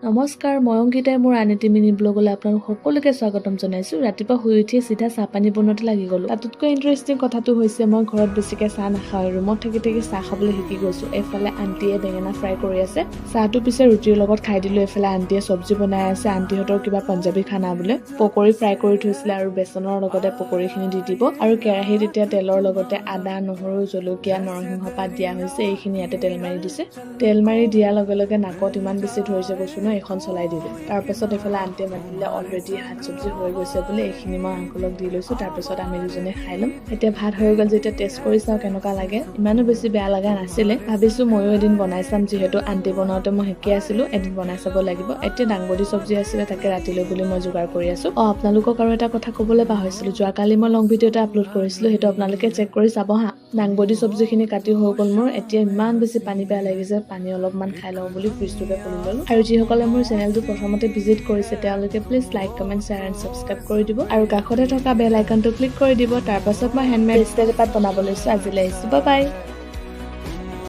নমস্কাৰ, মই অংকিতাই মোৰ আনিটি মিনি ব্লগলৈ আপোনালোক সকলোকে স্বাগতম জনাইছোঁ। ৰাতিপুৱা শুই উঠি চিধা চাহ পানী বনোৱাতে লাগি গ'লোঁ। তাতোতকৈ ইণ্টাৰেষ্টিং কথাটো হৈছে মই ঘৰত বেছিকৈ চাহ নাখাওঁ, ৰুমত থাকি থাকি চাহ খাবলৈ শিকি গৈছোঁ। এইফালে আণ্টিয়ে বেঙেনা ফ্ৰাই কৰি আছে, চাহটো পিছে ৰুটিৰ লগত খাই দিলোঁ। এইফালে আণ্টিয়ে চব্জি বনাই আছে, আণ্টিহঁতৰ কিবা পাঞ্জাবী খানা বোলে। পকৰি ফ্ৰাই কৰি থৈছিলে আৰু বেচনৰ লগতে পকৰিখিনি দি দিব। আৰু কেৰাহীত এতিয়া তেলৰ লগতে আদা, নহৰু, জলকীয়া, নৰসিংহ পাত দিয়া হৈছে। এইখিনি ইয়াতে তেল মাৰি দিছে। তেল মাৰি দিয়াৰ লগে লগে নাকত ইমান বেছি ধৰিছে কৈছোঁ ন, এখন চলাই দিলোঁ। তাৰপাছত এইফালে আণ্টিয়ে মাতিলে, অলৰেডি হাত চব্জি হৈ গৈছে বোলে। এইখিনি মই আংকলক দি লৈছোঁ। তাৰপিছত আমি দুজনে খাই ল'ম। এতিয়া ভাত হৈ গ'ল, যেতিয়া টেষ্ট কৰি চাওঁ কেনেকুৱা লাগে। ইমানো বেছি বেয়া লগা নাছিলে। ভাবিছোঁ ময়ো এদিন বনাই চাম, যিহেতু আণ্টি বনাওঁতে মই শিকি আছিলোঁ, এদিন বনাই চাব লাগিব। এতিয়া দাংবডি চব্জি আছিলে, তাকে ৰাতিলৈ বুলি মই যোগাৰ কৰি আছোঁ। আপোনালোকক আৰু এটা কথা ক'বলৈ পাহৰিছিলোঁ। যোৱাকালি মই লং ভিডিঅ' এটা আপলোড কৰিছিলোঁ, সেইটো আপোনালোকে চেক কৰি চাব হা। দাংবডি চব্জিখিনি কাটি হৈ গ'ল মোৰ। এতিয়া ইমান বেছি পানী বেয়া লাগিছে, পানী অলপমান খাই লওঁ বুলি ফ্ৰিজটোকে খুলি ল'লোঁ। আৰু যিসকলে মোৰ চেনেলটো প্ৰথমতে ভিজিট কৰিছে তেওঁলোকে please like, comment, share and subscribe কৰি দিব। আৰু কাষতে থকা বেল আইকনটো ক্লিক কৰি দিব। তাৰপাছত মই হেণ্ডমেড ব্ৰেচলেট এটা বনাব লৈছোঁ। আজিলৈ আহিছোঁ, বাই বাই।